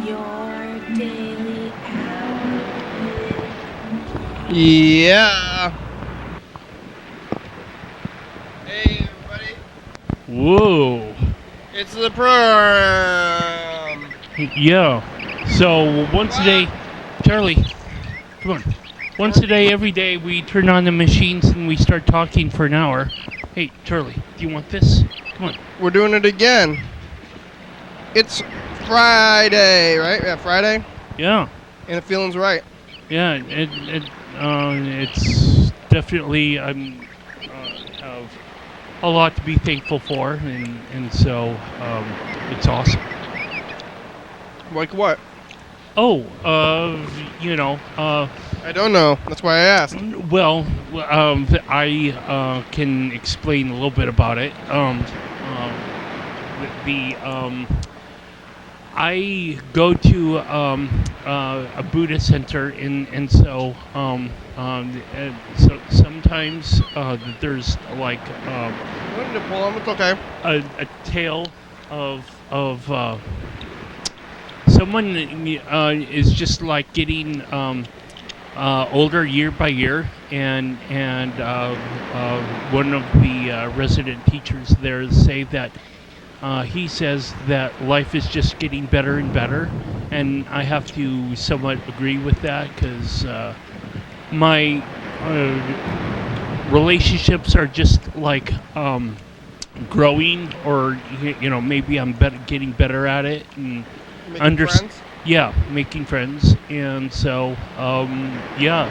Your daily outfit. Yeah. Hey, everybody. Whoa. It's the prom. Yeah. So once a day, Charlie, come on. Once a day, every day, we turn on the machines and we start talking for an hour. Hey, Charlie, do you want this? Come on. We're doing it again. It's Friday, right? Yeah, Friday. Yeah. And the feeling's right. Yeah. It's definitely have a lot to be thankful for, and so it's awesome. Like what? Oh, I don't know. That's why I asked. well, I can explain a little bit about it. I go to a Buddhist center, so sometimes there's like I don't need to pull them. It's okay. a tale of someone is just like getting older year by year, and one of the resident teachers there say that he says that life is just getting better and better, and I have to somewhat agree with that because my relationships are just like growing, or maybe I'm getting better at it, and Making friends? yeah, making friends. And so yeah,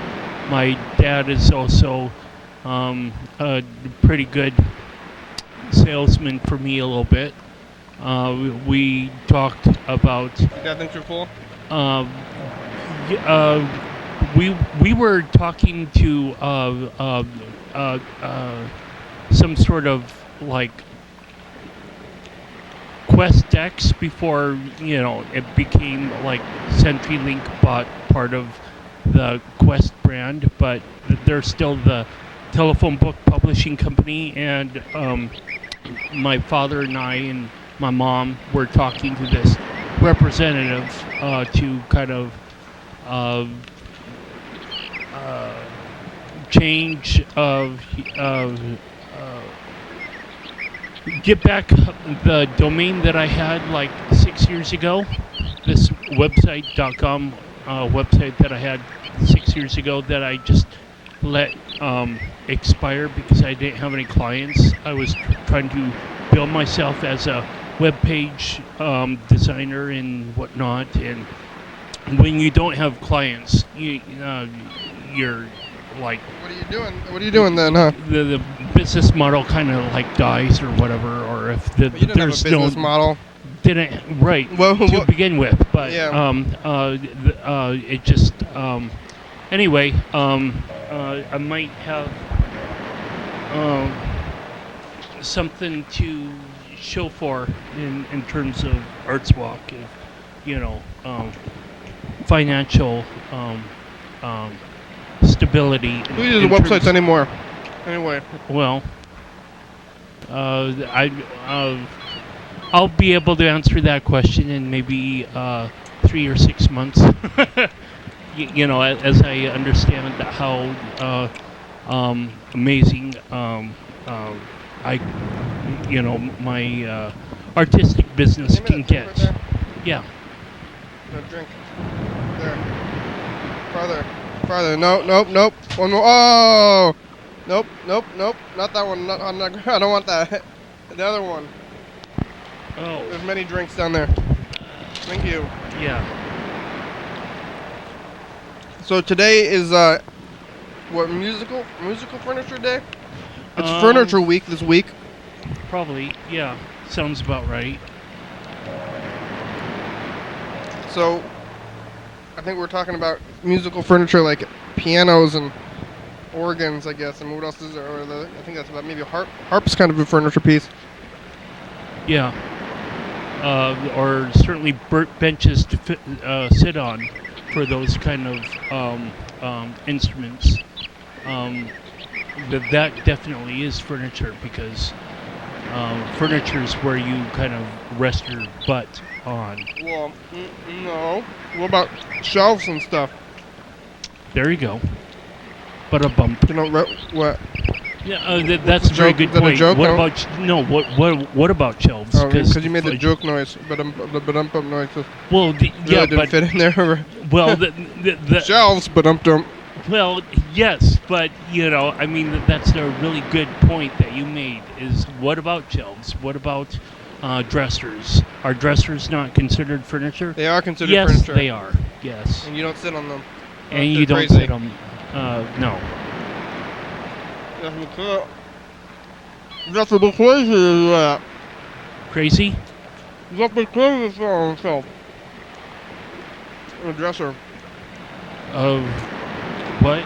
my dad is also a pretty good salesman for me a little bit. We talked about Yeah, I think you're cool. we were talking to some sort of like Quest X before it became like CenturyLink bought part of the Quest brand, but they're still the telephone book publishing company. And my father and I and my mom were talking to this representative to kind of change get back the domain that I had like 6 years ago. This website.com website that I had 6 years ago that I just let expire because I didn't have any clients. I was trying to build myself as a web page designer and whatnot. And when you don't have clients, you're like, What are you doing? What are you doing then, huh? the business model kind of like dies or whatever, or if But you didn't have a there's business model. didn't right Well, to begin with, but Yeah. it just anyway. I might have something to show for in terms of Arts Walk, if, financial stability. Who uses websites anymore? Anyway. Well, I'll be able to answer that question in maybe 3 or 6 months. As I understand how amazing I, my artistic business Name can it, get. right there. Yeah. No, drink. There. Farther. Farther. Nope. One more. Oh! Nope. Not that one. I don't want that. The other one. Oh. There's many drinks down there. Thank you. Yeah. So today is what, musical furniture day? It's furniture week this week. Probably. Yeah. Sounds about right. So I think we're talking about musical furniture like pianos and organs, I guess. And what else is there? I think that's about maybe a harp. Harp's kind of a furniture piece. Yeah. Or certainly benches to sit on for those kind of instruments. That definitely is furniture because furniture's where you kind of rest your butt on. Well, no. What about shelves and stuff? There you go. But a bump. You know, what? Yeah, that's a very good Is that a point. joke? What No? about what about shelves? Oh, because you made the joke noise, the bump noise. Well, Really yeah, didn't but fit in there. well, the Shelves, dump. well, yes, but I mean that's a really good point that you made. Is what about shelves? What about dressers? Are dressers not considered furniture? They are considered Yes, furniture. they are. Yes, And you don't sit on them. and you don't crazy. sit on. No. That's a bit crazy, is that? Crazy? That's a bit crazy for himself. A dresser. What?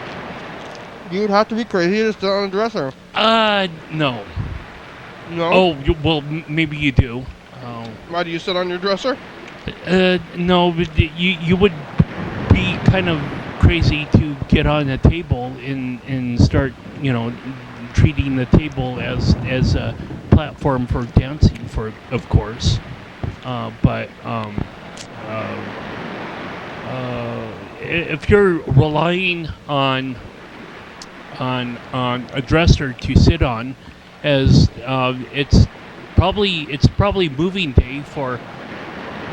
You'd have to be crazy to sit on a dresser. No. No? Oh, well, maybe you do. Why do you sit on your dresser? No, but you would be kind of crazy to get on a table and start, treating the table as a platform for dancing, of course. But if you're relying on a dresser to sit on, as it's probably moving day for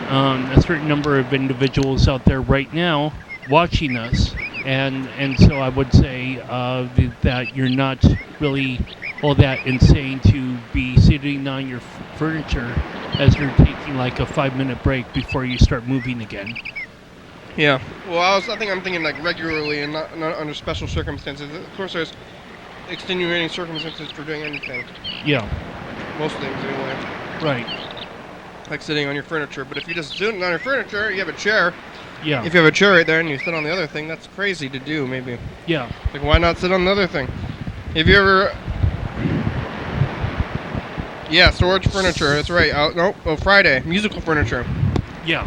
a certain number of individuals out there right now watching us, and so I would say that you're not really all that insane to be sitting on your furniture as you're taking like a 5-minute break before you start moving again. Yeah. Well, I think I'm thinking like regularly and not under special circumstances. Of course, there's extenuating circumstances for doing anything. Yeah. Most things, anyway. Right. Like sitting on your furniture. But if you just sit on your furniture, you have a chair. Yeah. If you have a chair right there and you sit on the other thing, that's crazy to do, maybe. Yeah. Like, why not sit on the other thing? Have you ever... Yeah, storage furniture, that's right. Friday. Musical furniture. Yeah.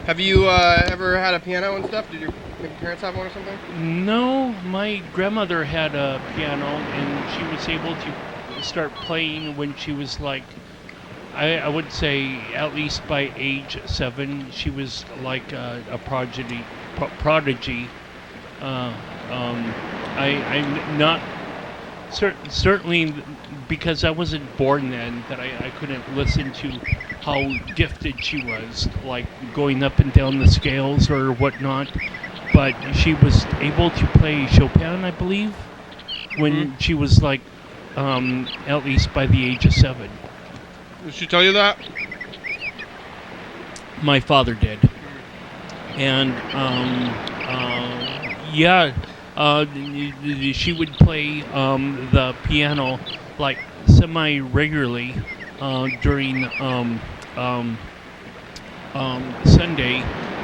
Have you ever had a piano and stuff? Did your parents have one or something? No, my grandmother had a piano, and she was able to start playing when she was like, I would say at least by age 7. She was like a prodigy. I'm not certainly because I wasn't born then that I couldn't listen to how gifted she was, like going up and down the scales or whatnot. But she was able to play Chopin, I believe, when she was like at least by the age of 7. Did she tell you that? My father did. And she would play the piano like semi-regularly during Sunday,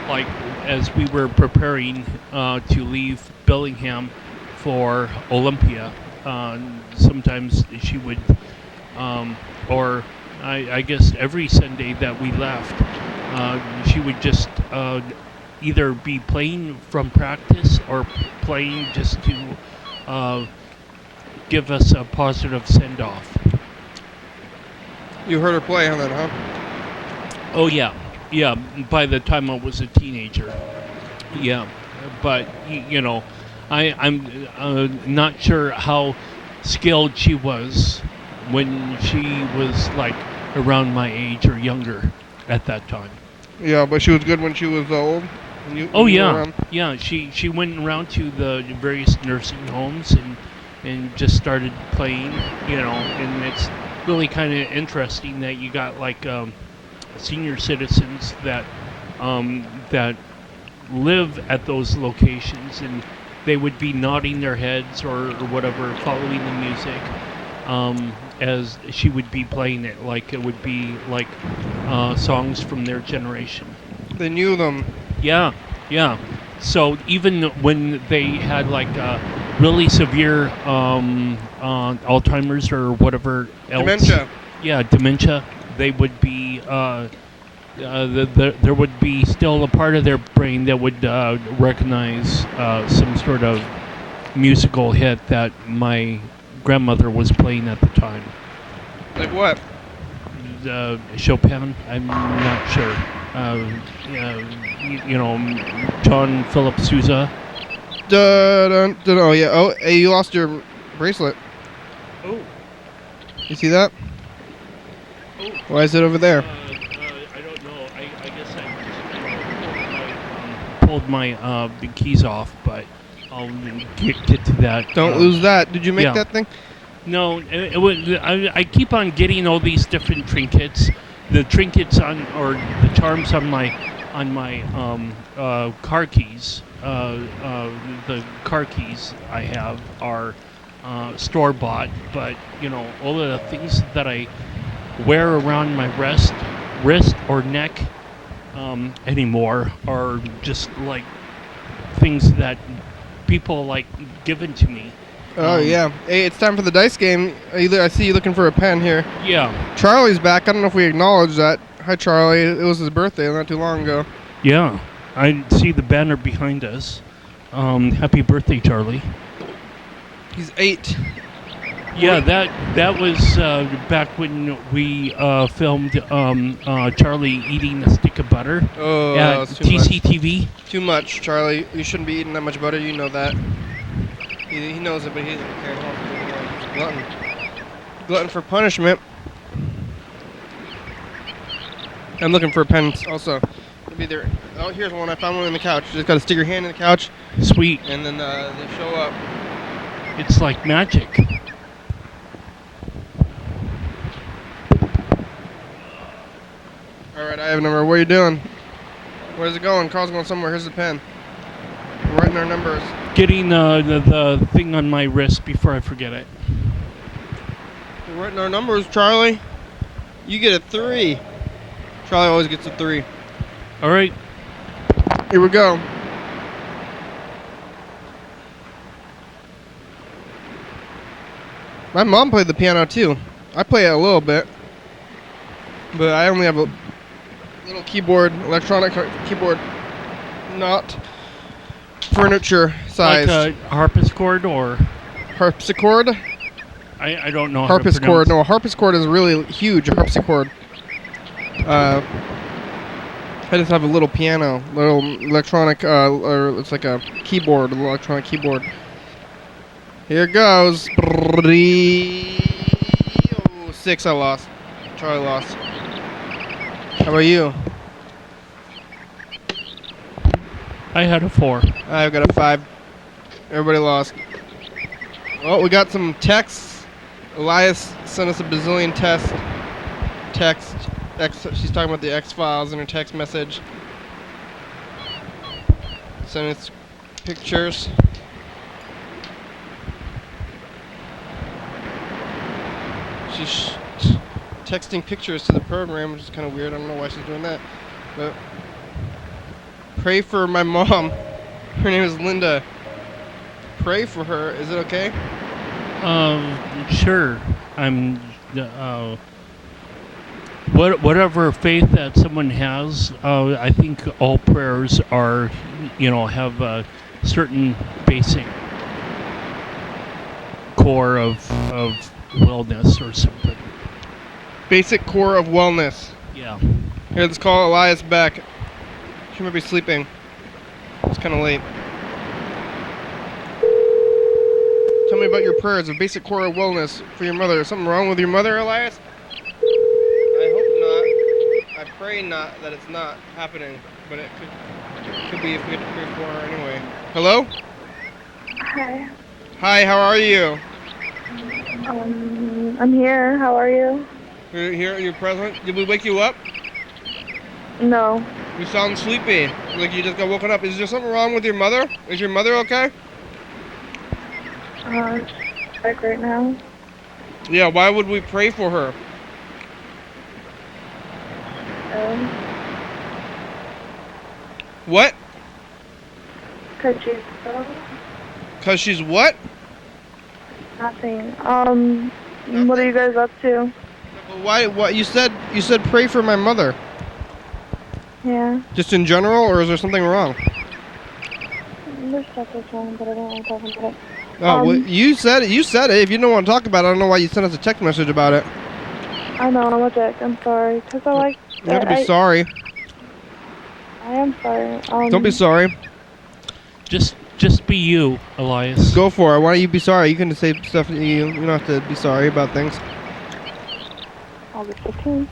like as we were preparing to leave Bellingham for Olympia. Sometimes she would, or I guess every Sunday that we left, she would just either be playing from practice or playing just to give us a positive send-off. You heard her play on that, huh? Oh yeah, by the time I was a teenager. Yeah, but I'm not sure how skilled she was when she was like around my age or younger at that time. Yeah, but she was good when she was old. Yeah. She went around to the various nursing homes and just started playing, and it's really kind of interesting that you got like senior citizens that live at those locations, and they would be nodding their heads or whatever, following the music as she would be playing it, like it would be like songs from their generation. They knew them. Yeah. So even when they had like really severe Alzheimer's or whatever else, Dementia. Yeah, dementia. They would be there would be still a part of their brain that would recognize some sort of musical hit that my grandmother was playing at the time. Like what? Chopin. I'm not sure. John Philip Sousa. Oh yeah. Oh, hey, you lost your bracelet. Oh. You see that? Oh. Why is it over there? I don't know. I guess I pulled my the keys off, but I'll get to that. Don't lose that. Did you make yeah. that thing? No, I keep on getting all these different trinkets. The trinkets or the charms on my car keys. The car keys I have are store bought, but all of the things that I wear around my wrist or neck anymore are just like things that people like given to me. Oh yeah. Hey, it's time for the dice game. I see you looking for a pen here. Yeah. Charlie's back. I don't know if we acknowledged that. Hi, Charlie. It was his birthday not too long ago. Yeah. I see the banner behind us. Happy birthday, Charlie. He's 8. Yeah, that was back when we filmed Charlie eating a stick of butter Oh, at that was too TCTV. much. Too much, Charlie. You shouldn't be eating that much butter. You know that. He knows it, but he doesn't care. He's glutton. Glutton for punishment. I'm looking for a pen also. It'll be there. Oh, here's one. I found one in the couch. You just gotta stick your hand in the couch. Sweet. And then they show up. It's like magic. Alright, I have a number. What are you doing? Where's it going? Carl's going somewhere. Here's the pen. We're writing our numbers. Getting the thing on my wrist before I forget it. We're writing our numbers, Charlie. You get a 3. Charlie always gets a 3. All right. Here we go. My mom played the piano too. I play it a little bit. But I only have a little keyboard, electronic keyboard, not furniture size. Like a harpsichord or Harpsichord? I don't know. Harpsichord. No, a harpsichord is really huge. A harpsichord. I just have a little piano, little electronic, or it's like a keyboard, an electronic keyboard. Here goes. 6 I lost. Charlie lost. How about you? I had a 4. I've got a 5. Everybody lost. Well, we got some texts. Elias sent us a bazillion text. She's talking about the X-Files in her text message. Sent us pictures. She's texting pictures to the program, which is kind of weird. I don't know why she's doing that. But pray for my mom. Her name is Linda. Pray for her. Is it okay? Sure. I'm. Whatever faith that someone has, I think all prayers are, have a certain basic core of wellness or something. Basic core of wellness. Yeah. Here, let's call Elias back. She might be sleeping. It's kind of late. Tell me about your prayers, a basic core of wellness for your mother. Is something wrong with your mother, Elias? I hope not. I pray not that it's not happening, but it could be if we have to pray for her anyway. Hello? Hi. Hi, how are you? I'm here. How are you? You're here, you're present. Did we wake you up? No. You sound sleepy, like you just got woken up. Is there something wrong with your mother? Is your mother okay? Like right now? Yeah, why would we pray for her? What? Cause she's Cause she's what? nothing. What are you guys up to? Why? What you said? You said pray for my mother. Yeah. Just in general, or is there something wrong? There's stuff that's wrong, but I don't want to talk about it. Oh, well, you said it. You said it. If you don't want to talk about it, I don't know why you sent us a text message about it. I know, I'm a dick. I'm sorry. Because I like... You don't have to be sorry. I am sorry. Don't be sorry. Just be you, Elias. Go for it. Why don't you be sorry? You can say stuff. You don't have to be sorry about things. August 15th.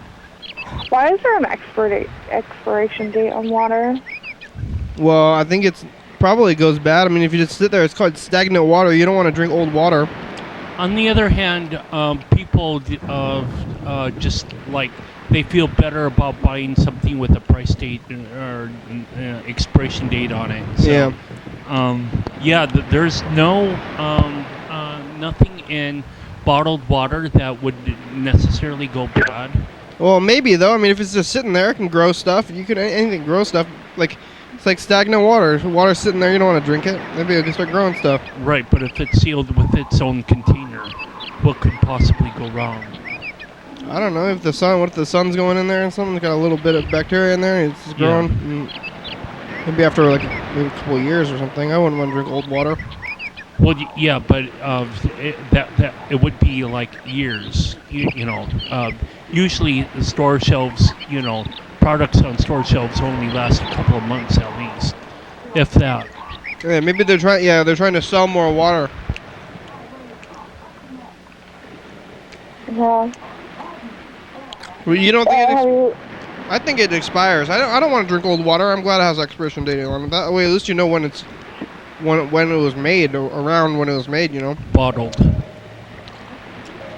Why is there an expiration date on water? Well, I think it's probably goes bad. I mean, if you just sit there, it's called stagnant water. You don't want to drink old water. On the other hand, people just like they feel better about buying something with a price date or expiration date on it. So, yeah. There's no nothing in bottled water that would necessarily go bad. Well, maybe though. I mean, if it's just sitting there, it can grow stuff. You can anything grow stuff. Like it's like stagnant water. Water's sitting there. You don't want to drink it. Maybe it'll just start growing stuff. Right, but if it's sealed with its own container, what could possibly go wrong? I don't know. If the sun, what if the sun's going in there and something's got a little bit of bacteria in there and it's just growing? Yeah. Maybe after like maybe a couple of years or something. I wouldn't want to drink old water. Well, yeah, but it would be like years. You know, usually the store shelves, you know, products on store shelves only last a couple of months at least, if that. Yeah, maybe they're trying. Yeah, they're trying to sell more water. Yeah. Well, you don't think it? I think it expires. I don't want to drink old water. I'm glad it has expiration date on it. That way, at least you know when it's when it was made, or around when it was made. You know. Bottled.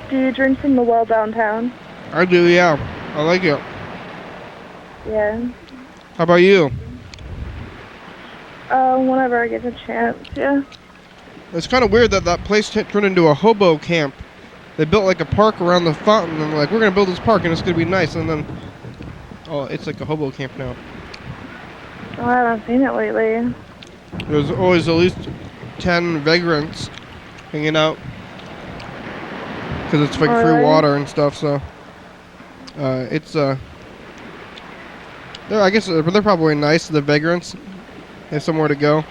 Do you drink from the well downtown? I do. Yeah, I like it. Yeah. How about you? Whenever I get a chance, yeah. It's kind of weird that that place turned into a hobo camp. They built like a park around the fountain, and they're like, we're gonna build this park, and it's gonna be nice. And then, oh, it's like a hobo camp now. Oh, I haven't seen it lately. There's always at least 10 vagrants hanging out because it's like free water and stuff. So, it's I guess they're probably nice. The vagrants, they have somewhere to go.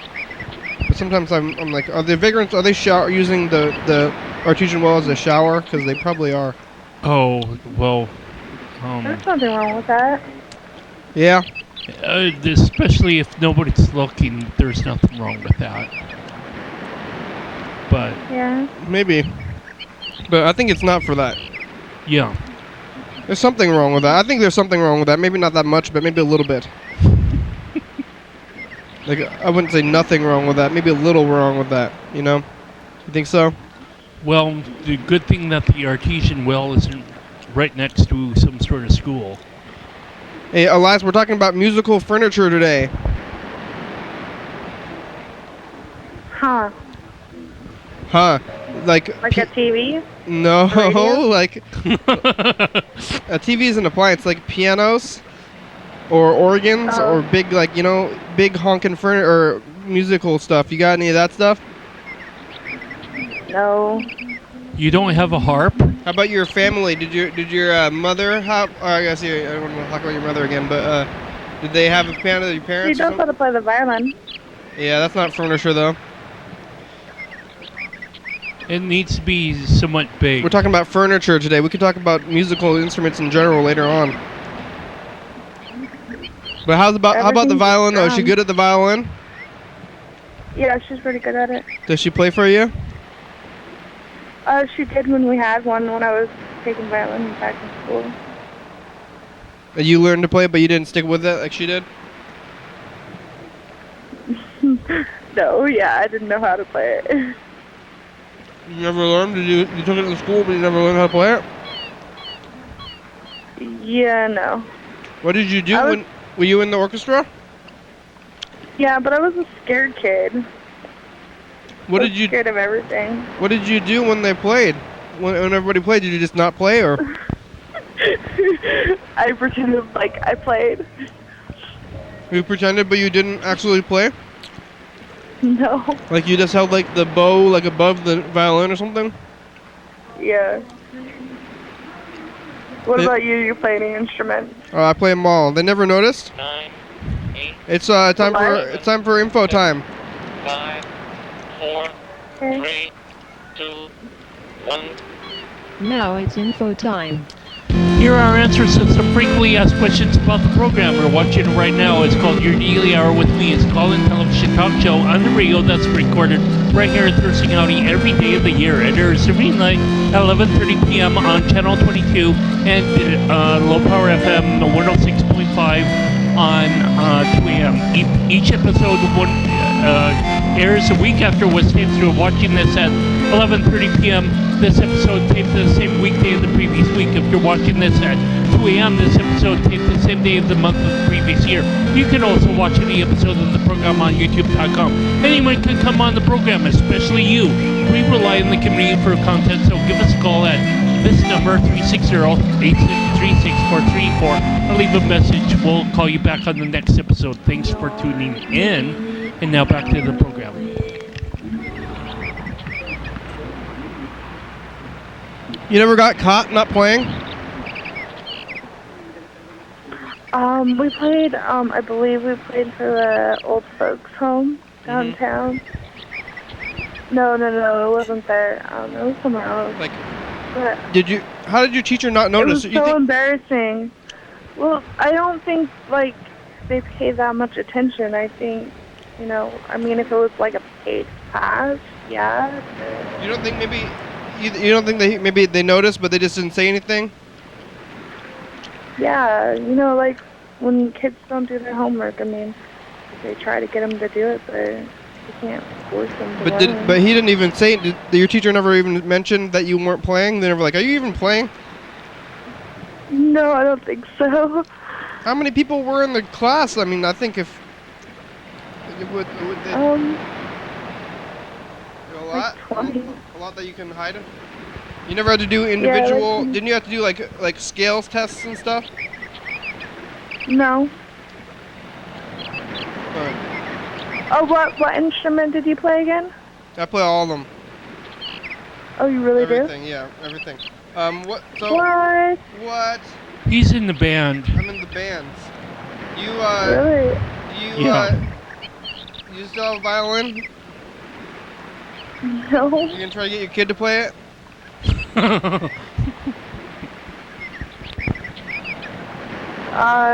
But sometimes I'm like, are the vagrants, are they using the artesian well as a shower? Because they probably are. Oh, well, There's nothing wrong with that. Yeah. Especially if nobody's looking, there's nothing wrong with that. But yeah, maybe. But I think it's not for that. Yeah. There's something wrong with that. I think there's something wrong with that. Maybe not that much, but maybe a little bit. Like, I wouldn't say nothing wrong with that. Maybe a little wrong with that, you know? You think so? Well, the good thing that the artesian well isn't right next to some sort of school. Hey, Elias, we're talking about musical furniture today. huh? Huh? Like A TV? No, Radio? like a TV is an appliance, like pianos or organs or big, like, you know, big honking furniture or musical stuff. You got any of that stuff? No. You don't have a harp? How about your family? Did your mother have? I guess I don't want to talk about your mother again, but did they have a piano? Your parents? She knows how to play the violin. Yeah, that's not furniture though. It needs to be somewhat big. We're talking about furniture today. We could talk about musical instruments in general later on. But how about the violin though? Is she good at the violin? Yeah, she's pretty good at it. Does she play for you? She did when we had one when I was taking violin back in school. You learned to play it, but you didn't stick with it like she did? No, yeah, I didn't know how to play it. You never learned? You took it to school, but you never learned how to play it? Yeah, no. What did you do were you in the orchestra? Yeah, but I was a scared kid. What did you scared of everything. What did you do when they played? When everybody played, did you just not play, or? I pretended like I played. You pretended, but you didn't actually play? No. Like you just held like the bow like above the violin or something? Yeah. What about you? You play any instrument? I play them all. They never noticed? 9, 8. It's time for info time. 5, 4, 3, 2, 1. Now it's info time. Here are our answers to some frequently asked questions about the program. We're watching it right now. It's called Your Daily Hour with Me. It's a call-in television talk show on the radio that's recorded right here in Thurston County every day of the year. It airs every night at 11:30 p.m. on Channel 22 and Low Power FM 106.5 on 2 a.m. Each episode airs a week after it was taped. So we're watching this at 11:30 p.m. This episode taped the same weekday of the previous week. If you're watching this at 2 a.m., this episode taped the same day of the month of the previous year. You can also watch any episode of the program on YouTube.com. Anyone can come on the program, especially you. We rely on the community for content, so give us a call at this number, 360-836-4334, or leave a message. We'll call you back on the next episode. Thanks for tuning in. And now back to the program. You never got caught not playing? We played, I believe we played for the old folks home downtown. No, it wasn't there. It was somewhere else. Like, But how did your teacher not notice? it was so embarrassing. Well, I don't think, like, they pay that much attention. I think, if it was like a paid class, yeah. You don't think maybe... You don't think they noticed, but they just didn't say anything? Yeah, like when kids don't do their homework, they try to get them to do it, but you can't force them to learn. But he didn't even say. Did your teacher never even mention that you weren't playing? They never like, are you even playing? No, I don't think so. How many people were in the class? I think if would they, a lot. Like 20. A lot that you can hide. You never had to do individual. Yeah, didn't you have to do like scales tests and stuff? No. Alright. Oh, what instrument did you play again? I play all of them. Oh, you really Everything, yeah, everything. What? So. What? What? He's in the band. I'm in the bands. You Really? You still have a violin? No. You gonna try to get your kid to play it?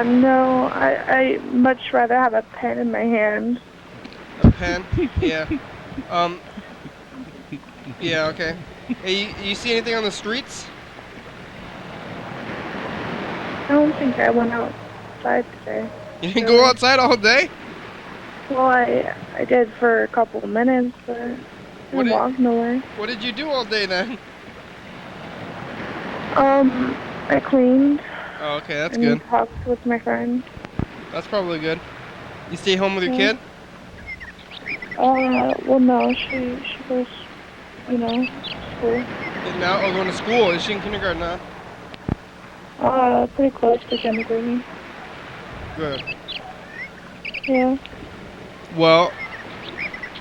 No. I much rather have a pen in my hand. A pen? Yeah. Yeah, okay. Hey, you see anything on the streets? I don't think I went outside today. You didn't go outside all day? Well, I did for a couple of minutes, but I walked nowhere. What did you do all day then? I cleaned. Oh, okay, that's and good. Talked with my friend. That's probably good. You stay home with your kid? Well, no, she goes, school. Now, going to school. Is she in kindergarten now? Pretty close to kindergarten. Good. Yeah. Well,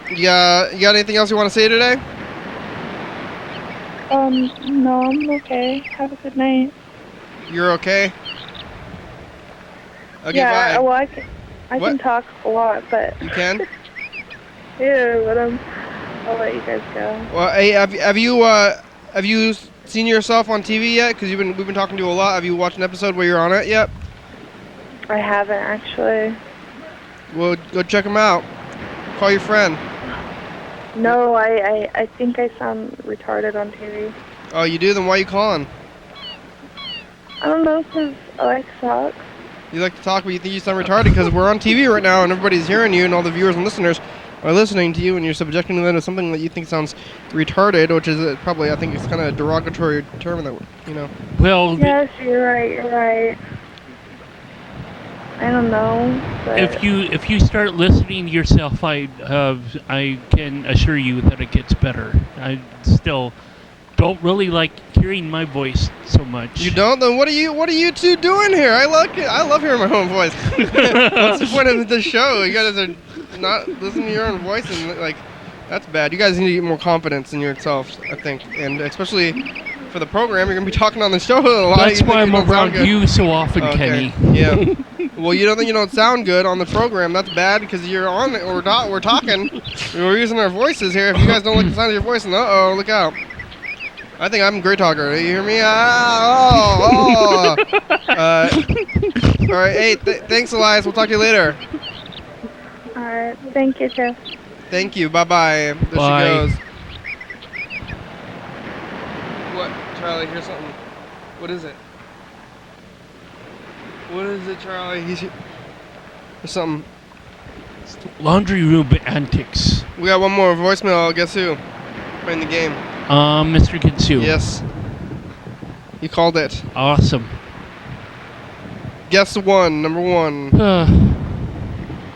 you got anything else you want to say today? No, I'm okay. Have a good night. You're okay? Okay, yeah, bye. well, I can talk a lot, but... You can? Yeah, but I'll let you guys go. Well, hey, have you seen yourself on TV yet? Because we've been talking to you a lot. Have you watched an episode where you're on it yet? I haven't, actually. Well, go check them out. Call your friend. No, I think I sound retarded on TV. Oh, you do? Then why are you calling? I don't know, because I like to talk. You like to talk, but you think you sound retarded because we're on TV right now and everybody's hearing you and all the viewers and listeners are listening to you and you're subjecting them to something that you think sounds retarded, which is probably, I think it's kind of a derogatory term that, Well, Yes, you're right. I don't know. But if you start listening to yourself, I can assure you that it gets better. I still don't really like hearing my voice so much. You don't? Then what are you two doing here? I love hearing my own voice. What's the point of the show? You guys are not listening to your own voice, and that's bad. You guys need to get more confidence in yourselves, I think, and especially for the program, you're gonna be talking on the show a lot. That's why I'm around you so often, okay. Kenny. Yeah. Well, you don't think you don't sound good on the program. That's bad because you're on it. We're talking. We're using our voices here. If you guys don't like the sound of your voice, then look out. I think I'm a great talker. You hear me? Oh. All right. Hey, thanks, Elias. We'll talk to you later. All right. Thank you, too. Thank you. Bye-bye. There Bye. she goes. What? Charlie, here's something. What is it? What is it, Charlie? There's something. Laundry room antics. We got one more voicemail. Guess who? Playing the game. Mr. Kinsu. Yes. You called it. Awesome. Guess one. Number one.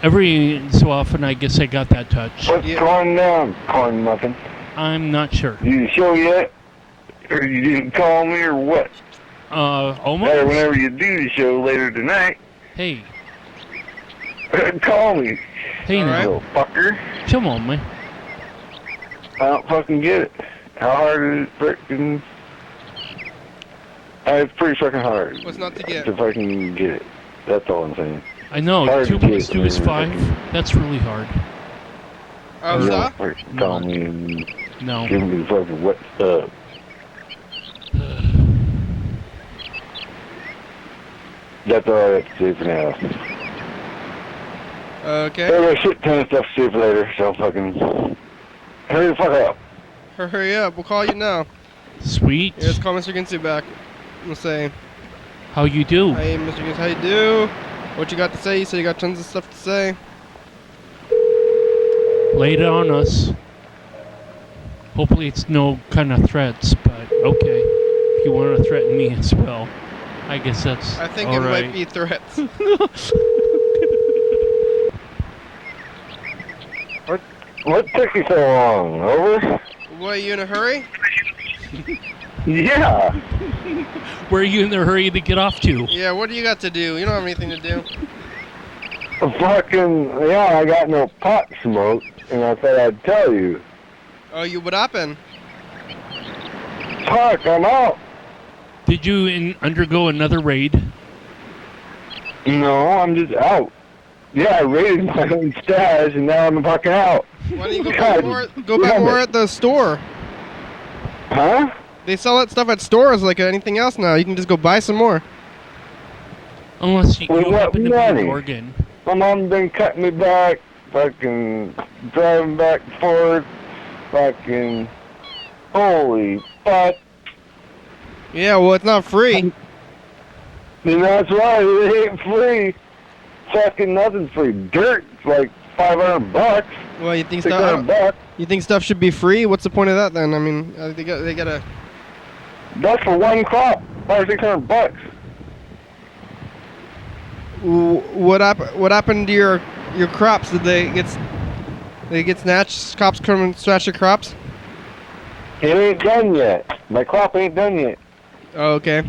Every so often, I guess I got that touch. What's going on, corn muffin? I'm not sure. You show yet? Or you didn't call me or what? Almost. Or whenever you do the show later tonight, Hey. call me. Hey All now. right. Little fucker. Come on, man. I don't fucking get it. How hard is it freaking... It's pretty fucking hard. What's not to get? To fucking get it. That's all I'm saying. I know. Hard 2 to plus get, 2 is I mean, 5. That's really hard. Oh, You stop? don't freaking call me and No. give me the fucking wet stuff. That's all I have to say for now. Okay. There was shit ton of stuff to say for later, so fucking... Hurry the fuck up. Hurry up. We'll call you now. Sweet. Yeah, let's call Mr. Ginsu back. We'll say, How you do? hey, Mr. Ginsu, how you do? What you got to say? You said you got tons of stuff to say. Lay it on us. Hopefully it's no kind of threats, but okay. If you want to threaten me as well, I guess that's I think all it right. might be threats. What took you so long? Over? What, are you in a hurry? Yeah. Where are you in the hurry to get off to? Yeah, what do you got to do? You don't have anything to do. Fucking, yeah, I got no pot smoke, and I thought I'd tell you. Oh, what happened? Fuck, I'm out. Did you undergo another raid? No, I'm just out. Yeah, I raided my own stash, and now I'm fucking out. Why don't you go God buy more? Go buy damn more it. at the store. Huh? They sell that stuff at stores like anything else now. You can just go buy some more. Unless you, Well, you what happen to be money? in Oregon. My mom been cutting me back, fucking driving back and forth, fucking holy fuck. Yeah, well, it's not free. And that's right, it ain't free. Fucking nothing's free. Dirt's like $500. Well, you think $600. You think stuff should be free? What's the point of that then? I mean, they gotta. That's for one crop. $500-600. What happened to your crops? Did they get snatched? Cops come and snatch your crops? It ain't done yet. My crop ain't done yet. Oh, okay.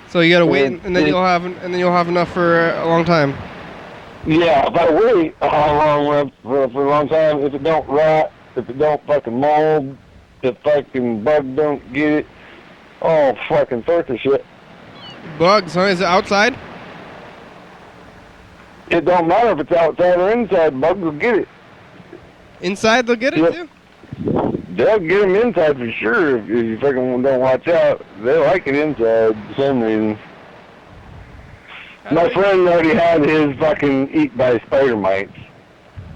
So you gotta wait, and then you'll have enough for a long time. Yeah, if I wait for a long time, if it don't rot, if it don't fucking mold, if fucking bug don't get it, oh fucking sorts of shit. Bugs, huh? Is it outside? It don't matter if it's outside or inside, bugs will get it. Inside they'll get it Yep. too? They'll get them inside for sure if you fucking don't watch out. They like it inside for some reason. My friend already had his fucking eat by spider mites.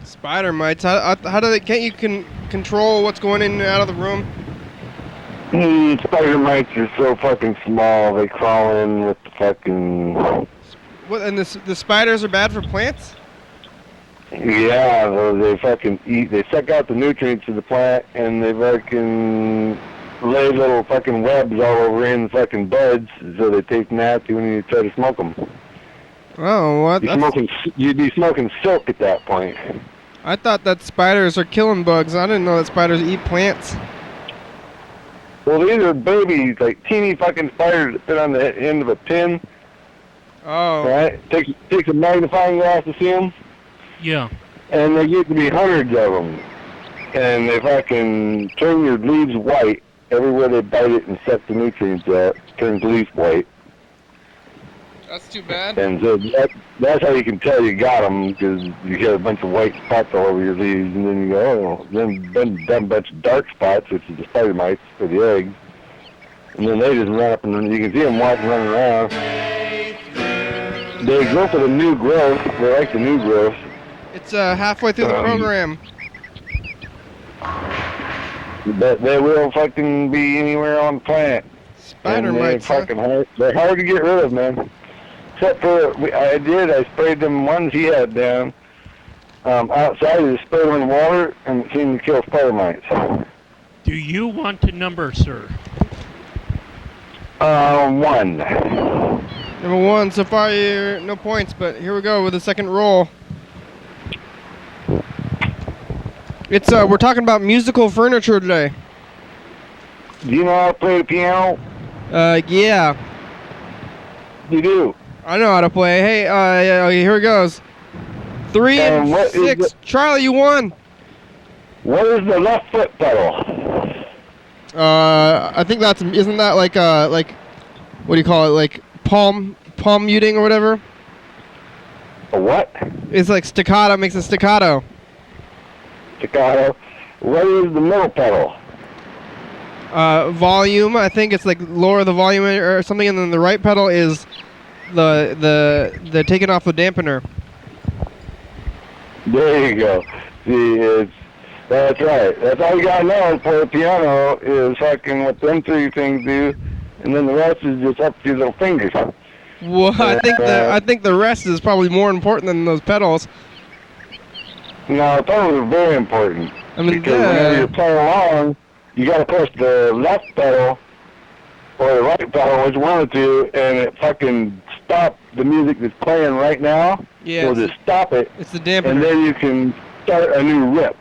Spider mites. How do they? Can't you control what's going in and out of the room? Spider mites are so fucking small, they crawl in with the fucking... What? And the spiders are bad for plants? Yeah, they fucking eat, they suck out the nutrients of the plant, and they fucking lay little fucking webs all over in fucking buds, so they taste nasty when you try to smoke them. Oh, what? You'd be smoking silk at that point. I thought that spiders are killing bugs. I didn't know that spiders eat plants. Well, these are babies, like teeny fucking spiders that fit on the end of a pin. Oh. Right? Takes a magnifying glass to see them. Yeah. And they get to be hundreds of them. And they fucking turn your leaves white. Everywhere they bite it and suck the nutrients out, turns leaves white. That's too bad. And so that's how you can tell you got them, because you get a bunch of white spots all over your leaves, and then you go, oh, then a bunch of dark spots, which is the spider mites for the eggs. And then they just run up, and you can see them running around. They go for the new growth. They like the new growth. It's halfway through the program. But they will fucking be anywhere on the planet. Spider and mites, they're hard to get rid of, man. Except for, I sprayed them ones he had down. Outside, I just sprayed them in water, and it seemed to kill spider mites. Do you want to number, sir? 1. Number 1, so far you're no points, but here we go with the second roll. It's we're talking about musical furniture today. Do you know how to play the piano? Yeah. You do. I know how to play. Hey, okay, here it goes. 3 and 6. Charlie, you won. What is the left foot pedal? I think isn't that like what do you call it? Like palm muting or whatever? A what? It's like staccato, makes a staccato. Staccato. What is the middle pedal? Volume. I think it's like lower the volume or something, and then the right pedal is the taking off the dampener. There you go. See, that's right. That's all you gotta know for the piano is fucking what them 3 things do, and then the rest is just up to your little fingers. Well, I think the rest is probably more important than those pedals. No, the pedals are very important. I mean, because whenever you're playing along, you gotta push the left pedal or the right pedal, which one of the two, and it fucking stop the music that's playing right now. Yeah. So just stop it. It's the dampener. And then you can start a new rip.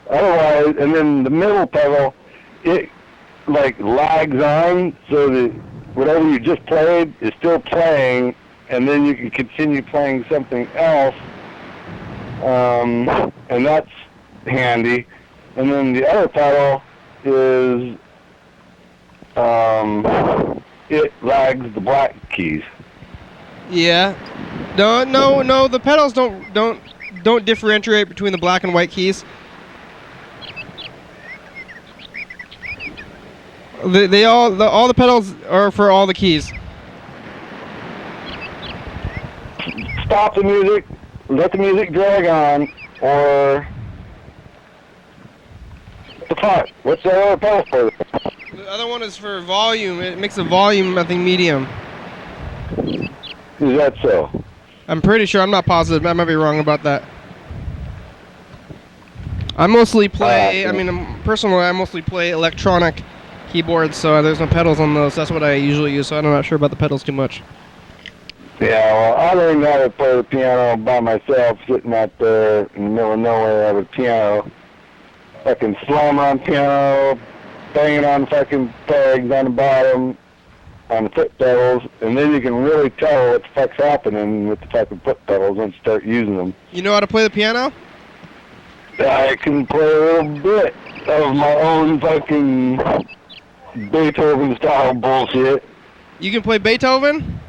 Otherwise, and then the middle pedal, it like lags on so that whatever you just played is still playing, and then you can continue playing something else. And that's handy. And then the other pedal is it lags the black keys. Yeah. No. The pedals don't differentiate between the black and white keys. All the pedals are for all the keys. Stop the music, let the music drag on, or the fuck? What's the other pedal for? The other one is for volume. It makes the volume, I think, medium. Is that so? I'm pretty sure. I'm not positive. I might be wrong about that. I mostly play. Personally, I mostly play electronic keyboards, so there's no pedals on those. That's what I usually use. So I'm not sure about the pedals too much. Yeah, well, I learned how to play the piano by myself, sitting out there in the middle of nowhere with a piano, fucking slamming on piano, banging on fucking pegs on the bottom, on the foot pedals, and then you can really tell what the fuck's happening with the fucking foot pedals once you start using them. You know how to play the piano? I can play a little bit of my own fucking Beethoven-style bullshit. You can play Beethoven?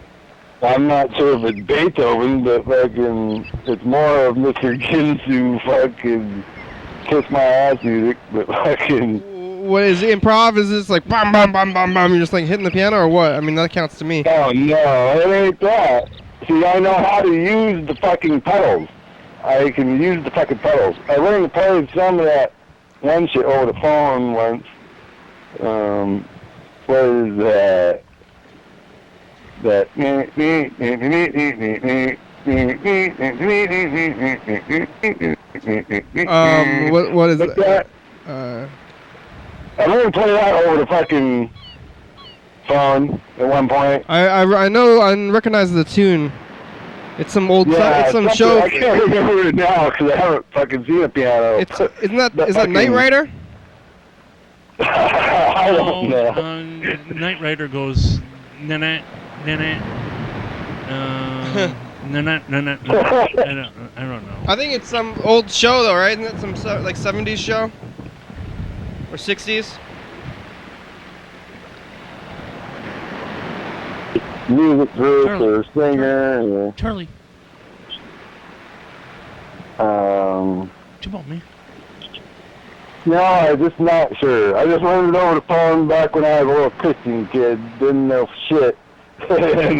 I'm not sure if it's Beethoven, but fucking, it's more of Mr. Ginsu fucking kiss my ass music, but fucking... What is improv? Is this like bam, bam, bam, bam, bam? You're just like hitting the piano or what? I mean, that counts to me. Oh, no, it ain't that. See, I know how to use the fucking pedals. I can use the fucking pedals. I learned to play some of that one shit over the phone once. What is that? What is What's that? I learned to play that over the fucking phone at one point. I know, I recognize the tune. It's some old, it's some show. I can't remember it now because I haven't fucking seen a piano. Is that Knight Rider? I don't know. Knight Rider goes na-na, na-na, na-na, na-na. I don't know. I think it's some old show though, right? Isn't it some like 70s show? Or 60s? music group Charlie. or singer. Charlie, Or, come on, man. no, I'm just not sure. I just learned over the phone back when I was a little Christian kid. Didn't know shit. And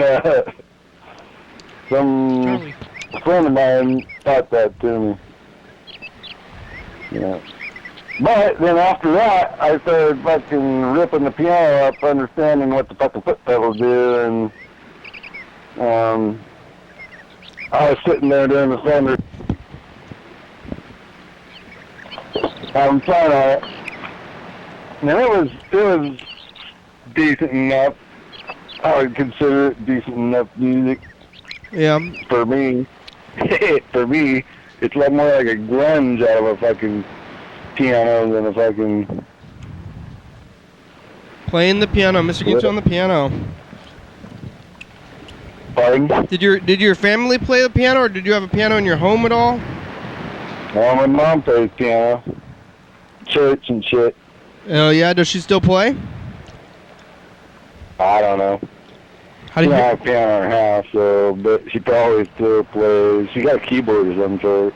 some Charlie. friend of mine taught that to me. Yeah. But then after that, I started fucking ripping the piano up, understanding what the fucking foot pedals do, and I was sitting there doing the thunder, having fun on it, and it was decent enough. I would consider it decent enough music. Yeah. For me. For me, it's a lot more like a grunge out of a fucking piano than a fucking... Playing the piano. Mr. Gibbs on the piano. Pardon? Did your family play the piano, or did you have a piano in your home at all? Well, my mom plays piano. Church and shit. Oh yeah, does she still play? I don't know. How She do don't you? have a piano in her house, so, but she probably still plays. She got a keyboard or some sort.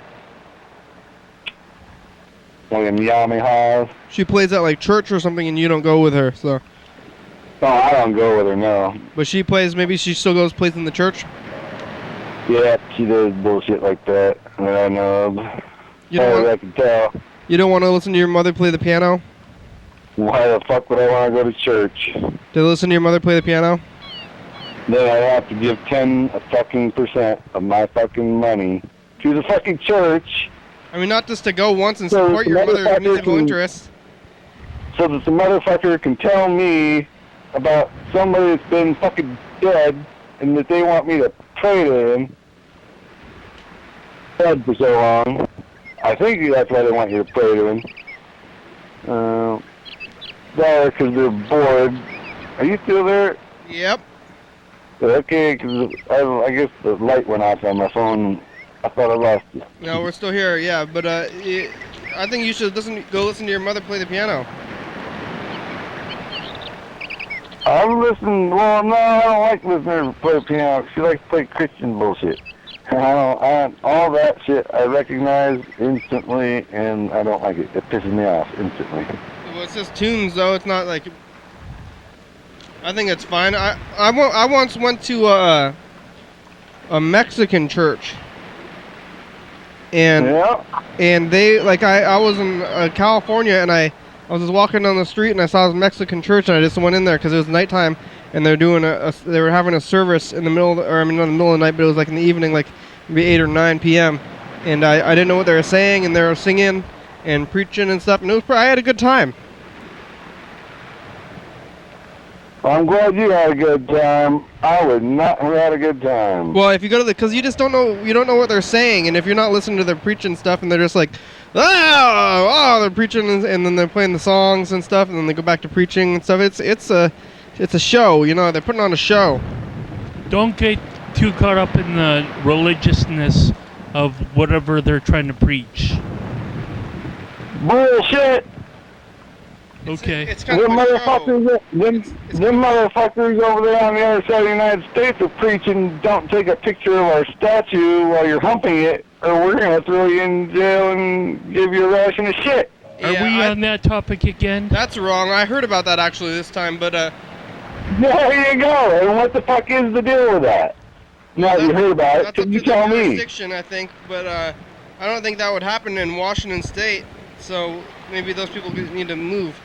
Like a Yamaha. She plays at like church or something, and you don't go with her. So, No, I don't go with her, no. but she plays. Maybe she still plays in the church. Yeah, she does bullshit like that that I know of. You As don't I want. can tell. You don't want to listen to your mother play the piano. Why the fuck would I want to go to church? To listen to your mother play the piano. Then I have to give 10% of my fucking money to the fucking church, I mean, not just to go once and So support the your mother's motherfucker musical can- interests. so that the motherfucker can tell me about somebody that's been fucking dead and that they want me to pray to him. Dead for so long. I think that's why they want you to pray to him. Because they're bored. Are you still there? Yep. Okay, because I guess the light went off on my phone. I thought I lost you. No, we're still here. Yeah, but I think you should go listen to your mother play the piano. I'm listening. Well, no, I don't like listening to her play piano. She likes to play Christian bullshit. And all that shit I recognize instantly, and I don't like it. It pisses me off instantly. Well, it's just tunes, though. It's not like. I think it's fine. I once went to a Mexican church, and Yeah. and they I was in California, and I was just walking down the street, and I saw this Mexican church, and I just went in there because it was nighttime, and they're doing they were having a service in the middle of not in the middle of the night, but it was like in the evening, like maybe 8 or 9 p.m. And I didn't know what they were saying, and they were singing and preaching and stuff, and I had a good time. I'm glad you had a good time. I would not have had a good time. Well, if you go to because you just don't know what they're saying, and if you're not listening to their preaching stuff, and they're just like, they're preaching, and then they're playing the songs and stuff, and then they go back to preaching and stuff. It's a show, they're putting on a show. Don't get too caught up in the religiousness of whatever they're trying to preach. Bullshit! It's Okay. kind of a show. Them motherfuckers over there on the other side of the United States are preaching, don't take a picture of our statue while you're humping it, or we're going to throw you in jail and give you a ration of shit. Are we on that topic again? That's wrong. I heard about that actually this time, but There you go. And what the fuck is the deal with that? Now you heard about it, that's can up you to the tell me? jurisdiction, I think, but I don't think that would happen in Washington State. So maybe those people need to move.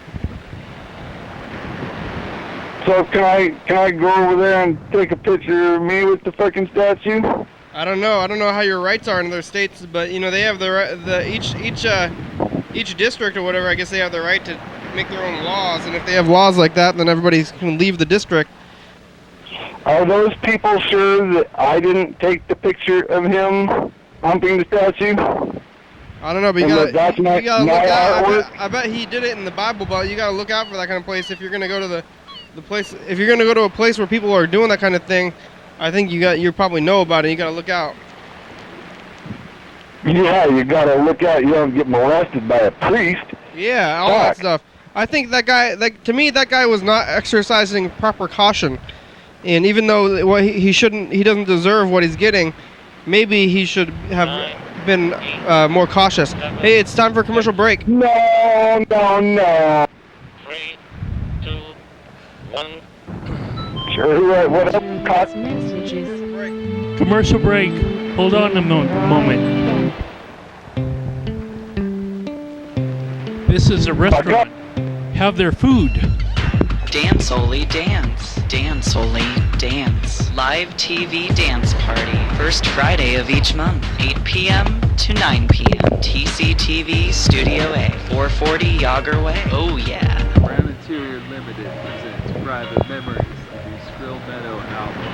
So can I go over there and take a picture of me with the fucking statue? I don't know. I don't know how your rights are in their states, but they have each district or whatever. I guess they have the right to make their own laws, and if they have laws like that, then everybody can leave the district. Are those people sure that I didn't take the picture of him humping the statue? I don't know, but And that's my look out. artwork? I bet he did it in the Bible, but you gotta look out for that kind of place if you're gonna go to the place. If you're gonna go to a place where people are doing that kind of thing, I think you probably know about it. You gotta look out. Yeah, you gotta look out. You don't get molested by a priest. Yeah, all that Fuck. stuff. I think that guy, to me, that guy was not exercising proper caution. And even though he doesn't deserve what he's getting, maybe he should have been more cautious. Hey, it's time for a commercial break. No. 3, 2, 1. Sure, what up, cock? Commercial break. Hold on a moment. This is a restaurant. Have their food. Dance Only Dance. Dance Only Dance. Live TV dance party. First Friday of each month. 8 p.m. to 9 p.m. TCTV Studio A. 440 Yager Way. Oh yeah. Brown Interior Limited presents Private Memories, the new Skrill Meadow album,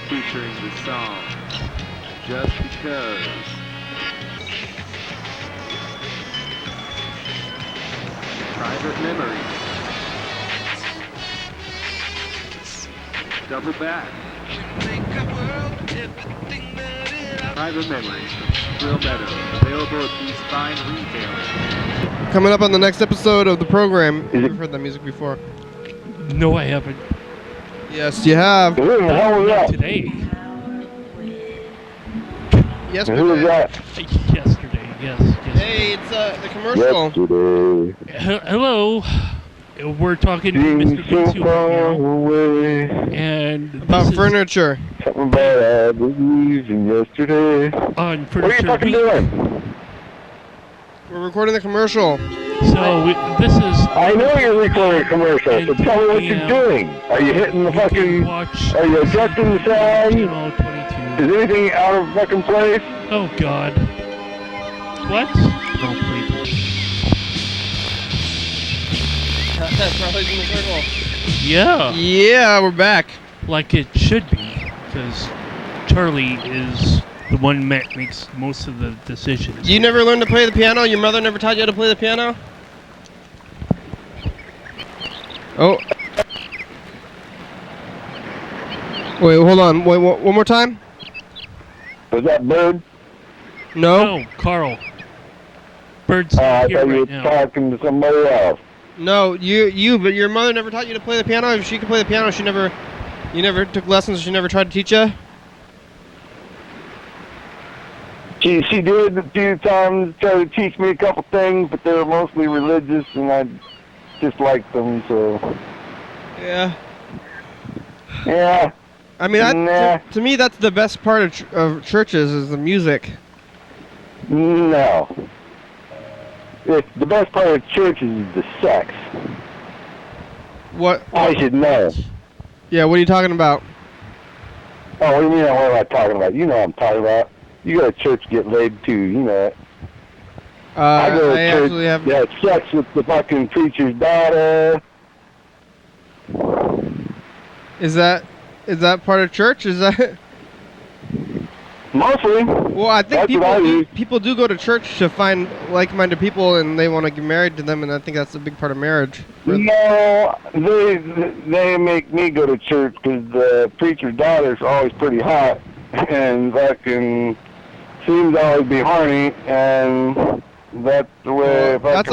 2014. Featuring the song, Just Because. Private Memories. Double back. Private Memories from Skrill Meadow, available at these fine retailers. Coming up on the next episode of the program. You've heard that music before. No, I haven't. Yes, you have. Who the hell was that? Today. Yesterday. Who was that? Yesterday, yes. Hey, it's the commercial. Yesterday. Hello. We're talking to Mr. Binsu right now. And About this is furniture. Something about I believe in yesterday. on What are you Furniture fucking Week. doing? We're recording the commercial. So this is. I know you're recording a commercial, so tell me what you're doing. Are you hitting the fucking... Watch Are you adjusting the sound? Channel 22. Is anything out of fucking place? Oh God. What? No, please. Probably in the circle. Yeah. Yeah, we're back. Like it should be, because Charlie is the one that makes most of the decisions. You never learned to play the piano? Your mother never taught you how to play the piano? Oh. Wait, hold on. Wait, one more time? Was that Bird? No? No, Carl. Bird's I here thought you were right now. talking to somebody else. No, you, but your mother never taught you to play the piano? If she could play the piano, you never took lessons, she never tried to teach you? She did a few times try to teach me a couple things, but they were mostly religious, and I disliked them, so... Yeah. Yeah. I mean, Nah. to me, that's the best part of churches is the music. No. The best part of church is the sex. What? I should know. Yeah, what are you talking about? Oh, what do you mean? What am I talking about? You know what I'm talking about. You go to church to get laid too. You know it. I go to church actually have. to have sex with the fucking preacher's daughter. Is that part of church? Is that? Mostly. Well, I think That's what I do. people do go to church to find like-minded people, and they want to get married to them, and I think that's a big part of marriage. No, they make me go to church because the preacher's daughter's always pretty hot, and fucking seems to always be horny, and that's the way. That's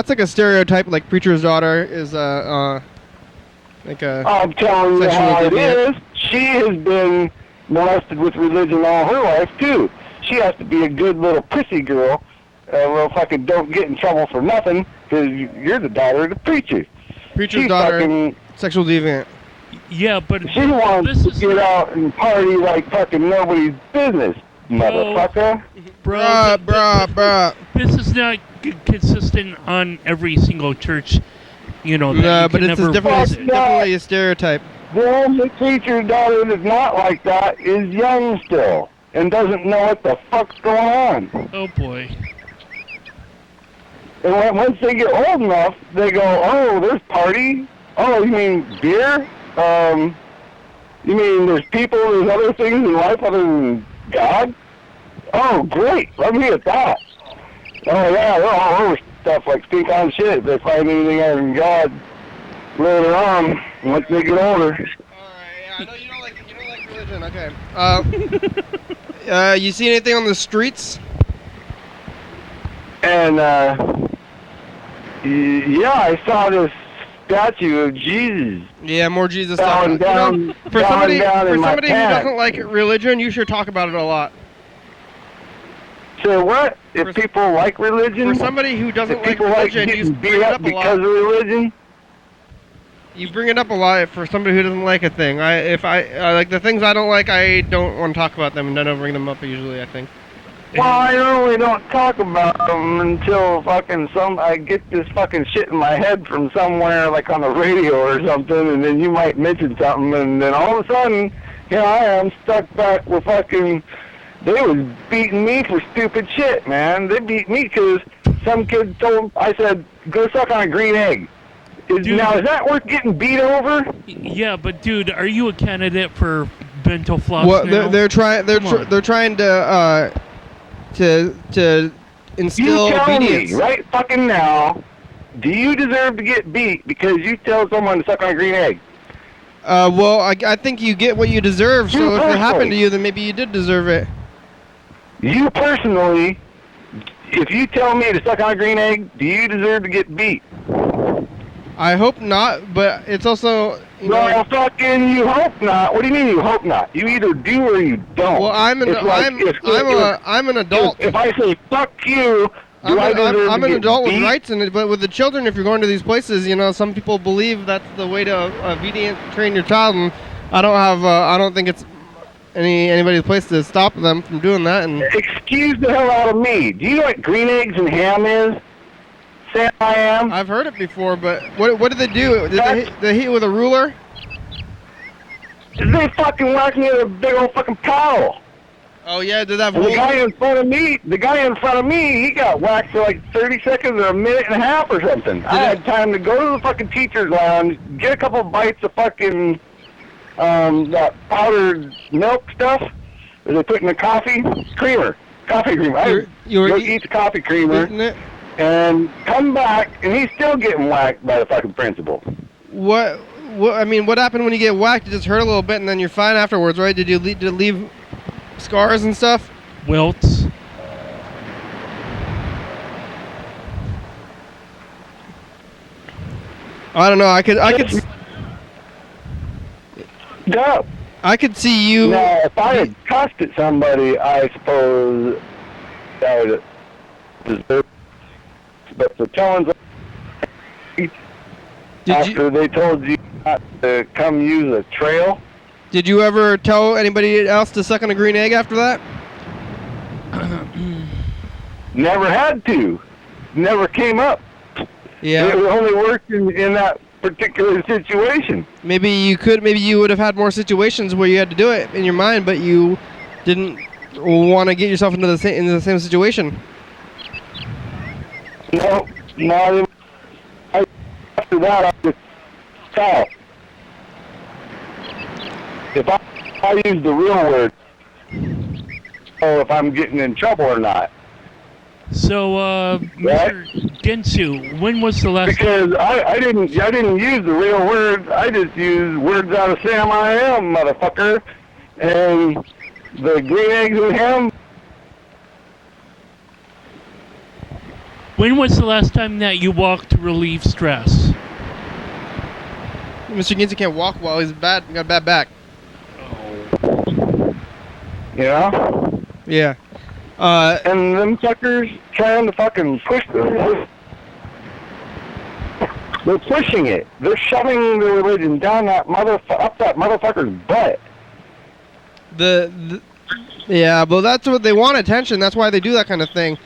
like a stereotype. Like preacher's daughter is like a. I'm telling you sexually how it deviant. is. She has been molested with religion all her life too. She has to be a good little prissy girl. Well, fucking don't get in trouble for nothing because you're the daughter of the preacher. Preacher's She's daughter, fucking, sexual deviant. Yeah, but she wants to get out and party like fucking nobody's business, motherfucker. Bruh. This is not consistent on every single church. You know, that No, you but can it's never definitely, visit. definitely a stereotype. The only preacher's daughter that's not like that is young still and doesn't know what the fuck's going on. Oh boy. And once they get old enough, they go, oh, there's party? Oh, you mean beer? You mean there's people, there's other things in life other than God? Oh, great, let me get that. Oh, yeah, they're all over stuff like stink on shit if they find anything other than God later on, once they get older. Alright, yeah, I know you don't like religion, okay. You see anything on the streets? And, yeah, I saw this statue of Jesus. Yeah, more Jesus Bowing stuff. down, For somebody in my who pants. doesn't like religion, you should talk about it a lot. So what? If people like religion? For somebody who doesn't if like people religion, like you getting bring beat it up up a because lot. of religion? You bring it up a lot for somebody who doesn't like a thing. If I like the things I don't like, I don't want to talk about them, and I don't bring them up usually, I think. Well, I normally don't talk about them until I get this fucking shit in my head from somewhere, like on the radio or something, and then you might mention something, and then all of a sudden, here I am stuck back with fucking. They was beating me for stupid shit, man. They beat me because some kid I said, go suck on a green egg. Now, is that worth getting beat over? Yeah, but dude, are you a candidate for mental floss Well, now? they're trying to instill you tell obedience. me right fucking now, do you deserve to get beat because you tell someone to suck on a green egg? Well, I think you get what you deserve. So if it happened personally. to you, then maybe you did deserve it. You personally, if you tell me to suck on a green egg, do you deserve to get beat? I hope not, but it's also Well, fucking, you hope not. What do you mean you hope not? You either do or you don't. Well, I'm an adult. If I say fuck you, I'm an adult with rights in it, but with the children, if you're going to these places, some people believe that's the way to obedient train your child, and I don't think it's anybody's place to stop them from doing that. And excuse the hell out of me. Do you know what green eggs and ham is? Sam, I am. I've heard it before, but what did they do? Did they hit you with a ruler? They fucking whacked me with a big old fucking paddle. Oh yeah, did that? The guy in front of me, he got whacked for like 30 seconds or a minute and a half or something. I had time to go to the fucking teacher's lounge, get a couple bites of fucking that powdered milk stuff that they put in the coffee creamer. You were eat the coffee creamer and come back, and he's still getting whacked by the fucking principal. What happened when you get whacked? It just hurt a little bit, and then you're fine afterwards, right? Did it leave scars and stuff? Welts. I don't know. I could see you. Now, if I had cussed at somebody, I suppose that would deserve. But for telling after they told you not to come use a trail. Did you ever tell anybody else to suck on a green egg after that? Never had to. Never came up. Yeah. It only worked in that particular situation. Maybe you would have had more situations where you had to do it in your mind, but you didn't want to get yourself into the same situation. No, not after that, I just tell. If I use the real word, if I'm getting in trouble or not. So, Mr. Gensu, when was the last? Because I didn't use the real word. I just used words out of Sam I am, motherfucker, and the green eggs and ham. When was the last time that you walked to relieve stress? Mr. Gensu can't walk well. He's got a bad back. Yeah. Yeah. And them suckers trying to fucking push them. They're pushing it. They're shoving the religion down up that motherfucker's butt. Yeah, well, that's what they want, attention. That's why they do that kind of thing.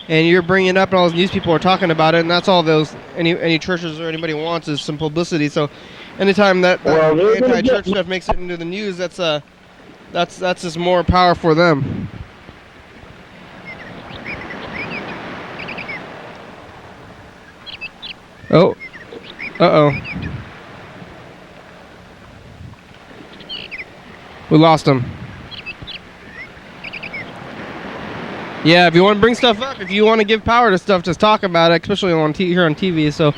And you're bringing it up, and all those news people are talking about it, and that's all those any churches or anybody wants is some publicity. So, anytime that anti-church stuff makes it into the news, that's just more power for them. Oh. Uh-oh. We lost him. Yeah, if you want to bring stuff up, if you want to give power to stuff, just talk about it, especially here on TV. So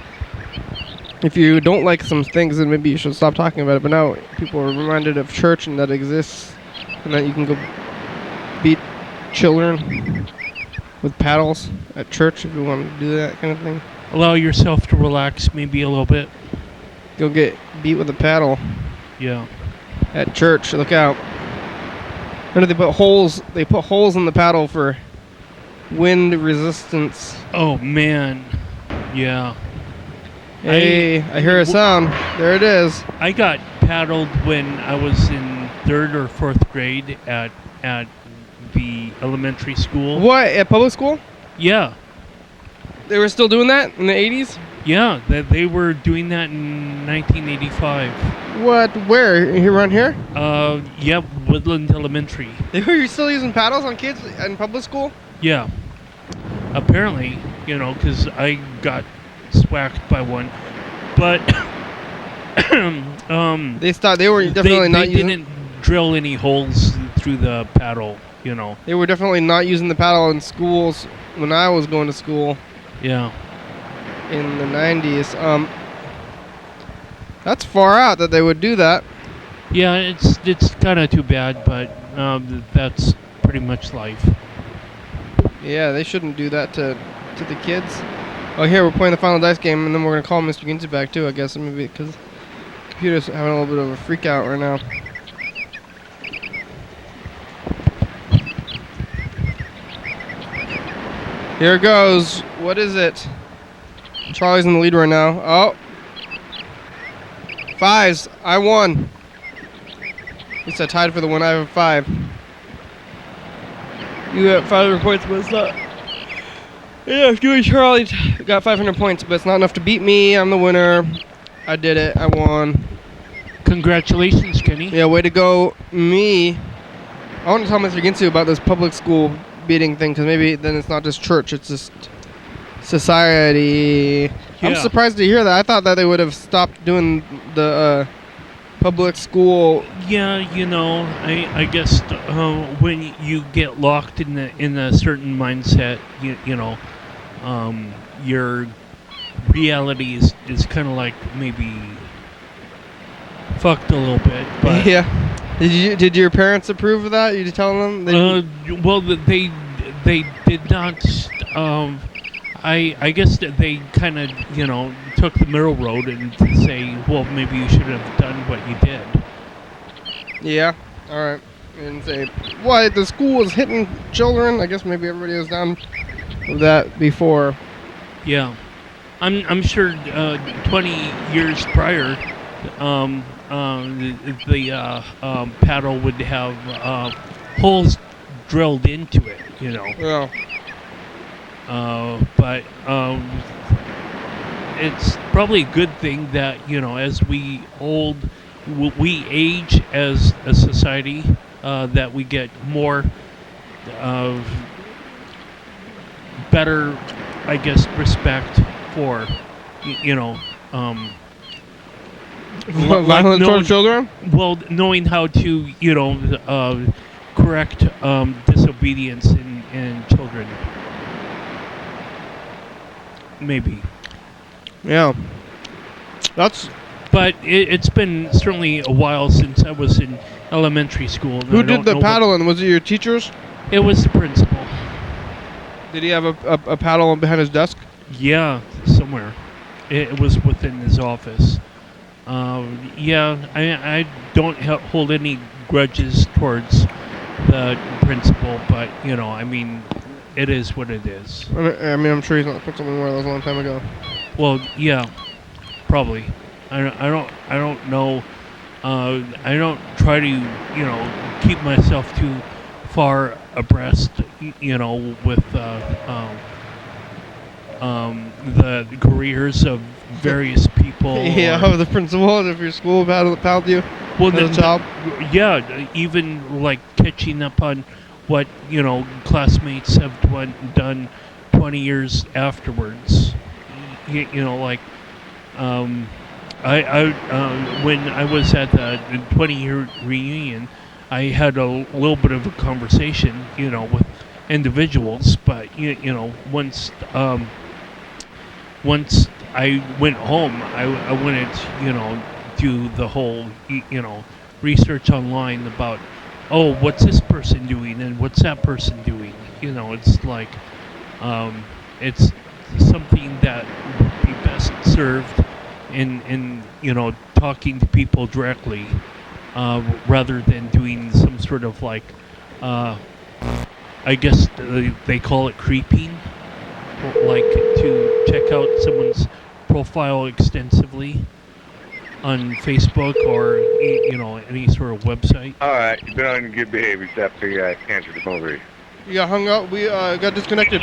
if you don't like some things, then maybe you should stop talking about it. But now people are reminded of church and that it exists, and that you can go beat children with paddles at church if you want to do that kind of thing. Allow yourself to relax maybe a little bit. go get beat with a paddle Yeah. at church. Look out. Or do they put holes? They put holes in the paddle for wind resistance. Oh man. Yeah. Hey, I hear a sound. There it is. I got paddled when I was in 3rd or 4th grade at the elementary school. What, at public school? Yeah. They were still doing that in the 80s? Yeah, they were doing that in 1985. What? Where? Here around here? Yeah, Woodland Elementary. They were still using paddles on kids in public school? Yeah. Apparently, because I got swacked by one. But They stopped. They were definitely not using. They didn't drill any holes through the paddle, They were definitely not using the paddle in schools when I was going to school. Yeah. In the 90s. That's far out that they would do that. Yeah, it's kind of too bad, but that's pretty much life. Yeah, they shouldn't do that to the kids. Oh, here we're playing the final dice game, and then we're gonna call Mr. Ginty back too, I guess, maybe because the computer's having a little bit of a freak out right now. Here it goes. What is it? Charlie's in the lead right now. Oh. 5s. I won. At least I tied for the win. I have 5. You got 500 points, but it's not. Yeah, you and Charlie got 500 points, but it's not enough to beat me. I'm the winner. I did it. I won. Congratulations, Kenny. Yeah, way to go, me. I want to tell Mr. Ginsu about this public school beating thing, because maybe then it's not just church, it's just society. Yeah. I'm surprised to hear that. I thought that they would have stopped doing the public school. Yeah, I guess when you get locked in a certain mindset, your reality is kind of like maybe fucked a little bit. But yeah. Did your parents approve of that? You tell them? Well, they did not. I guess that they kind of took the middle road and say, well, maybe you should have done what you did. Yeah. All right. And say, what? The school is hitting children. I guess maybe everybody was down with that before. Yeah. I'm sure 20 years prior, the paddle would have holes drilled into it, Yeah. But it's probably a good thing that, as we age as a society, that we get more better, I guess, respect for, violent toward children? Well, knowing how to, correct disobedience in children. Maybe. Yeah. But it's been certainly a while since I was in elementary school. Who did the paddling? Was it your teachers? It was the principal. Did he have a paddle behind his desk? Yeah, somewhere. It was within his office. Yeah, I don't hold any grudges towards the principal, but, it is what it is. I mean, I'm sure he's not put something where that was a long time ago. Well, yeah, probably. I don't know. I don't try to, keep myself too far abreast, with the careers of various people. Yeah, of the principal of your school paddled you. Well, the job. Yeah, even like catching up on what classmates have done 20 years afterwards. I when I was at the 20-year reunion, I had a little bit of a conversation, with individuals, but once I went home, I wanted to do the whole research online about, oh, what's this person doing and what's that person doing. It's like it's something that would be best served in talking to people directly, rather than doing some sort of like, I guess they call it creeping, like to check out someone's profile extensively on Facebook or any sort of website. All right, you've been on good behavior after you answered the phone for you. You got hung up. We got disconnected.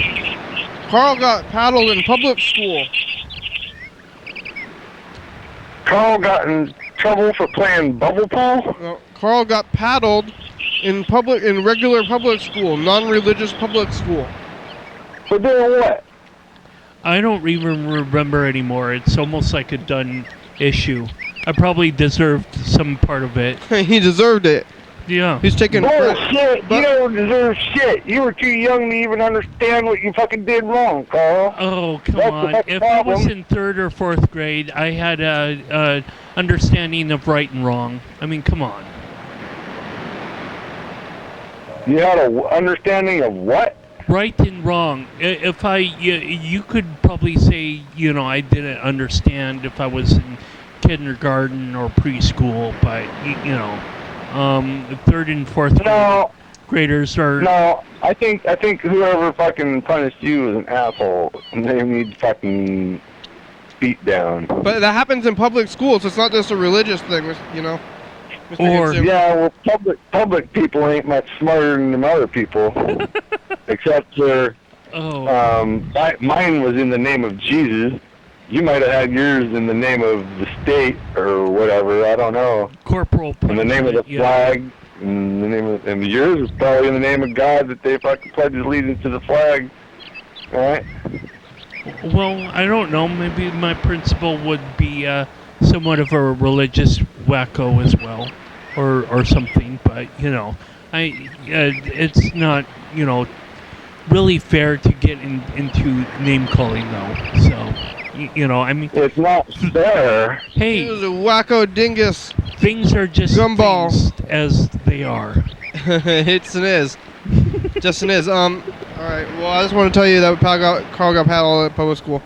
Carl got paddled in public school. Carl got in trouble for playing bubble pool? No, Carl got paddled in regular public school, non-religious public school. For doing what? I don't even remember anymore. It's almost like a done issue. I probably deserved some part of it. He deserved it. Yeah. He's taking bullshit. You don't deserve shit. You were too young to even understand what you fucking did wrong, Carl. Oh, come on. If I was in 3rd or 4th grade, I had a understanding of right and wrong. I mean, come on. You had an understanding of what? Right and wrong. If you could probably say, I didn't understand if I was in kindergarten or preschool, but 3rd and 4th graders are. No, I think whoever fucking punished you was an asshole, and they need fucking beat down. But that happens in public schools. It's not just a religious thing, Mr. Or Hinson. yeah, well, public people ain't much smarter than them other people, except for mine was in the name of Jesus. You might have had yours in the name of the state or whatever. I don't know. Corporal. In the name of the flag. In the name of, and yours was probably in the name of God that they fucking pledged allegiance to the flag. All right. Well, I don't know. Maybe my principal would be somewhat of a religious wacko as well, or something. But it's not really fair to get into name calling though. So I mean, it's not fair. Hey, he was a wacko dingus. Things are just gumball as they are. It's an is. Just an is. All right. Well, I just want to tell you that Carl got paddled at public school.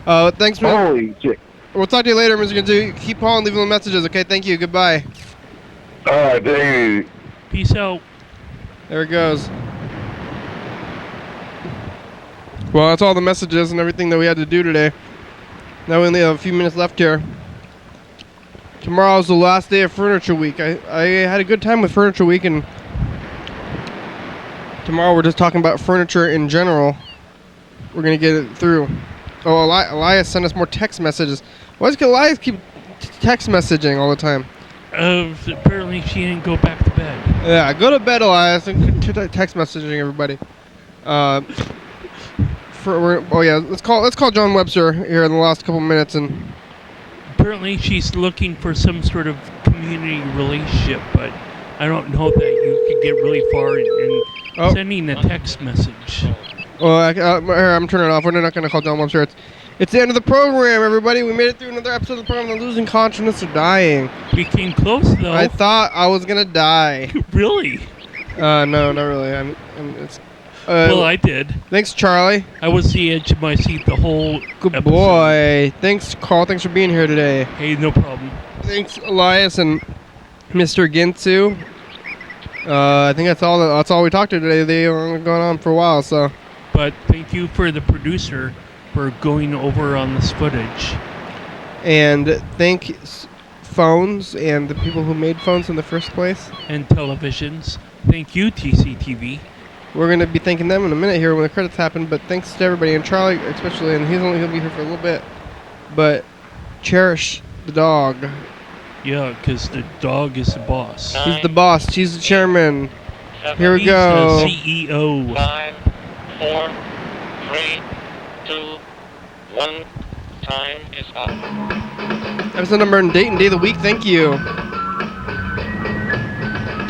Thanks, man. Holy shit. We'll talk to you later, Mr. Ginzu. Keep calling, leaving messages, okay? Thank you. Goodbye. All right, thank you. Peace out. There it goes. Well, that's all the messages and everything that we had to do today. Now we only have a few minutes left here. Tomorrow's the last day of Furniture Week. I had a good time with Furniture Week, and tomorrow we're just talking about furniture in general. We're going to get it through. Oh, Elias sent us more text messages. Why does Elias keep text messaging all the time? Apparently she didn't go back to bed. Yeah, go to bed, Elias, and text messaging everybody. Let's call John Webster here in the last couple minutes. And apparently she's looking for some sort of community relationship, but I don't know that you could get really far in sending a text message. Well, I'm turning it off. We're not going to call John Webster. It's the end of the program, everybody. We made it through another episode of the program. The losing consciousness or dying. We came close, though. I thought I was going to die. Really? No, not really. Well, I did. Thanks, Charlie. I was the edge of my seat the whole Good episode. boy. Thanks, Carl. Thanks for being here today. Hey, no problem. Thanks, Elias and Mr. Ginsu. I think that's all we talked to today. They were going on for a while, so. But thank you for the producer for going over on this footage. And thank phones and the people who made phones in the first place. And televisions. Thank you, TCTV. We're going to be thanking them in a minute here when the credits happen, but thanks to everybody, and Charlie especially, and he'll be here for a little bit. But cherish the dog. Yeah, because the dog is the boss. He's the boss. She's the chairman. Here we go. He's the CEO. 5, 4, 3, 2, 1. Time is up. Episode number and date of the week. Thank you.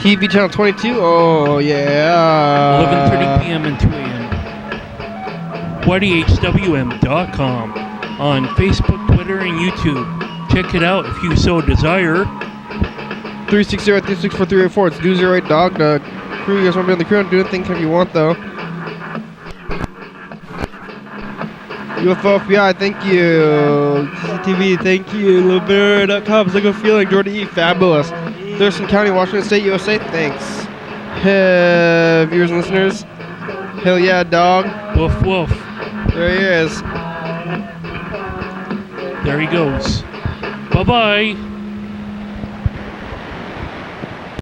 TV channel 22. Oh yeah. 11:30 p.m. and 2 a.m. YDHWM.com on Facebook, Twitter, and YouTube. Check it out if you so desire. 360-364-384. It's Do 08 Dog. The crew. You guys want to be on the crew? Don't do anything if you want though. UFO FBI. Thank you. TCTV. Thank you. Libera.com. It's a good feeling. Jordan E. Fabulous. Thurston County, Washington State, USA. Thanks. Viewers and listeners. Hell yeah, dog. Woof woof. There he is. There he goes. Bye-bye.